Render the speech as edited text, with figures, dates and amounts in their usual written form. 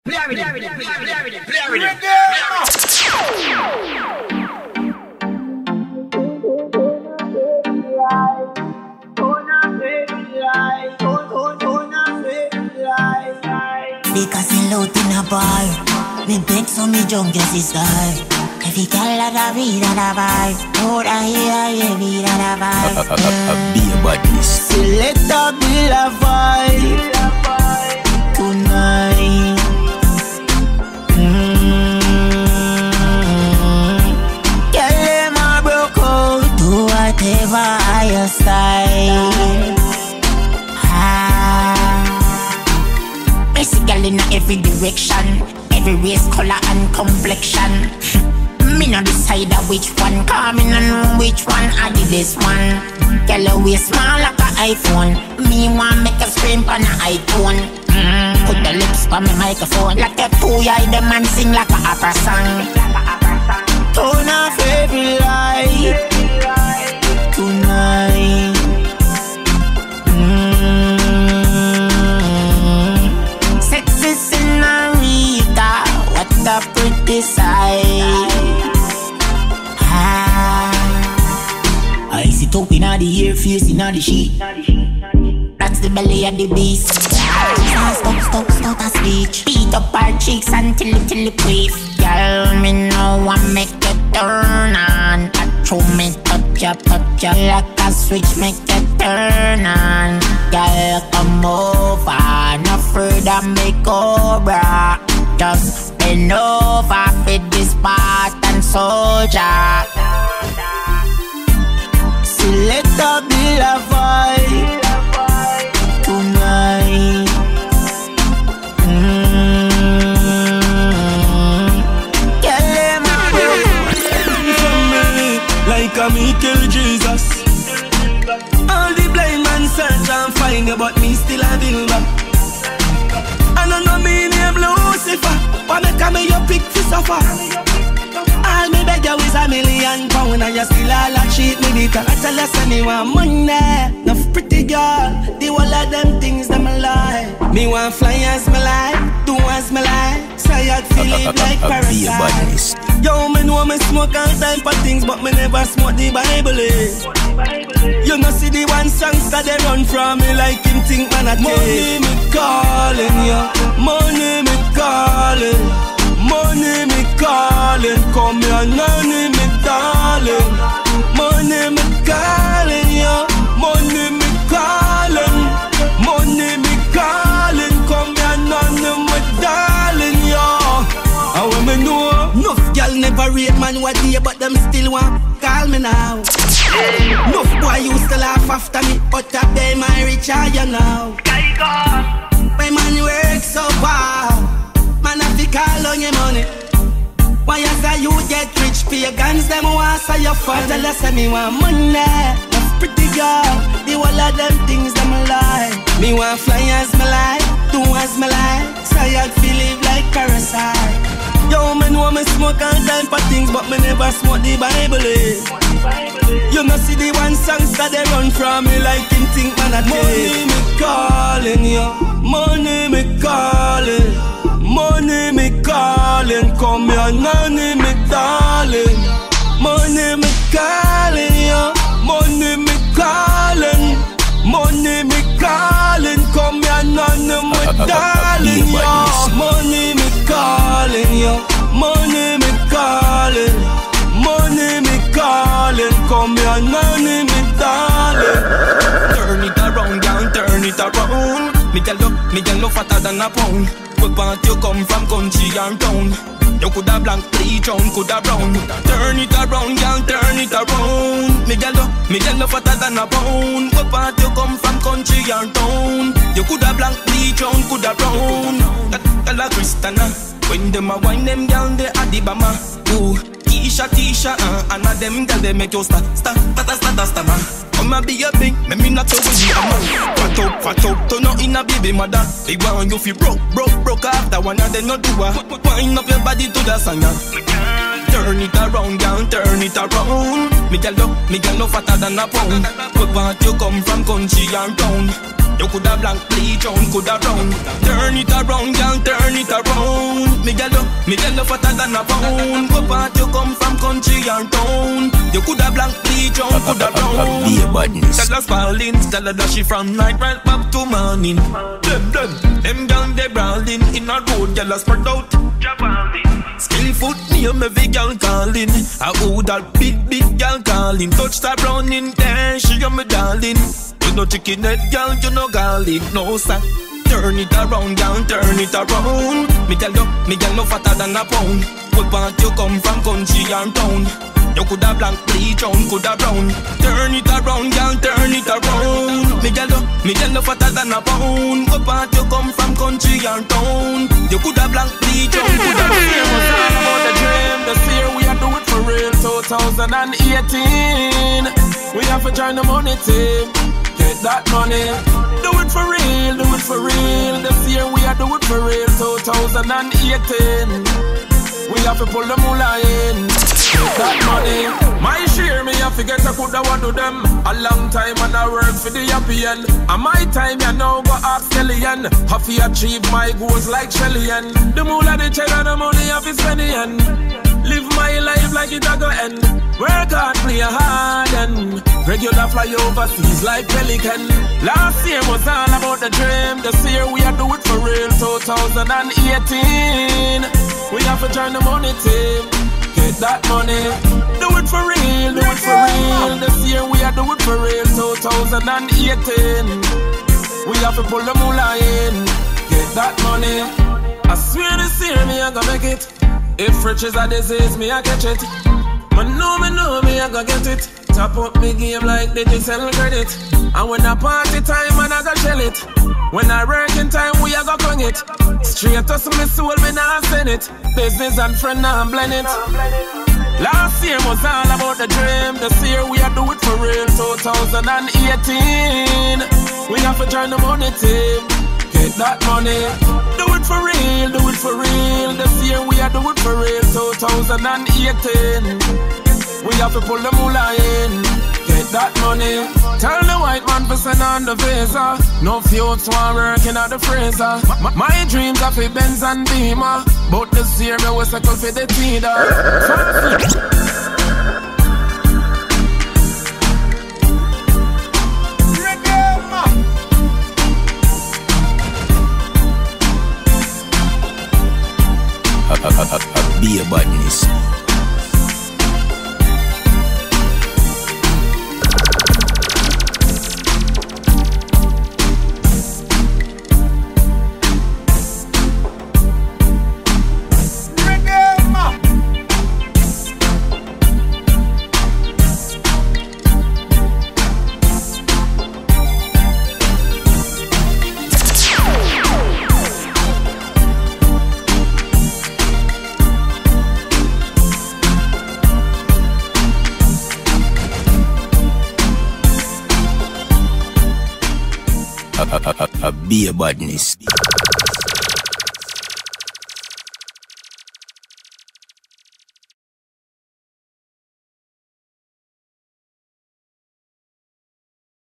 Because he load in a bar, me beg so me jump just his star. Every girl a da vida da vibe, oh da here vida da vibe. Be a badness. Selecta be la vibe tonight. Girl them a broke out, do whatever your style. Basic girl in every direction, every race, color and complexion. Me no decide which one, come in and know which one I did this one. Girl always small like an iPhone. Me want make a scream on an iPhone. Put the lips on my microphone like a pooya, the man sing like a opera song. Turn off every light tonight. Sexy senorita, what a pretty sight. I sit up in the air, face in the sheet. That's the belly of the beast. Stop a speech. Beat up our cheeks until it queef. Girl, me know I make it turn on. I throw me touch ya like a switch, make it turn on. Girl, come over, no afraid of me cobra. Just bend over, fit this Spartan soldier. Selecta be la vibe tonight. Girl, them a from me like a me kill Jesus. All the blind man search and find you, but me still a Dilba. I don't know me name Lucifer, but me come your pick for suffer. All me beg you is £1 million, and you still all a cheat me because I tell you say me want money, no pretty girl. The whole of them things them a lie. Me want fly as me like, do as me like. Say I'd feel it like parasite. Yo, me know me smoke all type of things, but me never smoke the Bible. You know see the one songs that they run from me like him think man a take. Money me calling you, money me calling. Money me calling, come here, money me darling. Money me calling, yo. Money me calling. Money me calling, come here, money me darling, yo. And when me know, enough girl never rate man what day, but them still want call me now. Enough boy used to laugh after me, but I pay my rich you now. My man work so hard. Man, I fi call on your money. Why you say you get rich? Pagans, them want say you fall. Tell us say me want money. Love pretty girl. The whole of them things them a lie. Me want fly as me like, do as me like. Say I'd feel live like parasite. Yo, me know me smoke all type of things, but me never smoke the Bible. You know see the one songs that they run from me like him think man a take. Money me calling you, money me calling. Money me calling, come here, money me darling. Money me calling, yo. Money me calling. Money me calling, come here, money me darling, yo. Money me calling, yo. Money me calling. Money me calling, come here, money me darling. Turn it around, girl, turn it around. Me girl no fatter than a pound. What part you come from, country or town? You coulda blank, bleach on, coulda brown. Turn it around, girl, turn it around. Me girl no fatter than a pound. What part you come from, country or town? You coulda blank, bleach on, coulda brown. That la Christiana. When them a wine, them girl they a the bama. Ooh, Tisha, and a them girl they make you stop. Come and be a big, me not over the man. Fat up, turn out in a baby mother. They want you fi broke after one and then not do a. Wind up your body to the sun. Turn it around, girl, turn it around. Me girl no fatter than a pound. What part you come from, country or town? You coulda blank, bleach on, coulda brown. Turn it around, girl, turn it around. Me tell you fatter than a pound. Go part you come from country or town. You coulda blank bleach on, coulda brown. Be a badness. Tell her spalling, tell her that she from night right back to morning. Them down they brawling in a road, gyal a spread out. Skillful name every gyal calling. I who that big gyal calling. Touch that brown in there, she a me darling. You no chicken head gyal, you no garlic, no sir. Turn it around, gyal, turn it around. Me tell you, me gyal no fatter than a pound. What part you come from, country or town? You coulda blank, bleach on, coulda brown. Turn it around, gyal, turn it around. Me gyal no fatter than a pound. What part you come from, country or town? You coulda blank, bleach on, coulda brown. This year was all about the dream. This year we are do it for real. 2018, we have to join the money team. Get that money. Do it for real, do it for real. This year we are do it for real. 2018, we have to pull the moolah in. Get that money. My share me have to get a good one to them. A long time and I work for the happy end. And my time you now go up stallion. Have to achieve my goals like Shelly-Ann. The moolah the check and the money have to spend the end. Live my life like it a go end. Work hard, play hard and regular fly overseas like Pelican. Last year was all about the dream. This year we are do it for real. 2018, we have to join the money team. Get that money. Do it for real, do it for real. This year we are do it for real. 2018, we have to pull the moolah in. Get that money. I swear this year me I gonna make it. If riches are disease, me I catch it. Man know me I gonna get it. Top up me game like they just sell credit. And when I party time, man I gonna shell it. When I work in time, we a go bring it. Straight to my soul, me nah send it. Business and friend, nah blend it. Last year was all about the dream. This year we are do it for real. 2018, we have to join the money team. Get that money. Do it for real, do it for real. This year we are do it for real. 2018, we have to pull the moolah in. Get that money. Tell the white man to send on the visa. No youths want working at the freezer. My dreams are for Benz and Beamer, but this year me was settle for the Tida. Be a badness. Be a badness.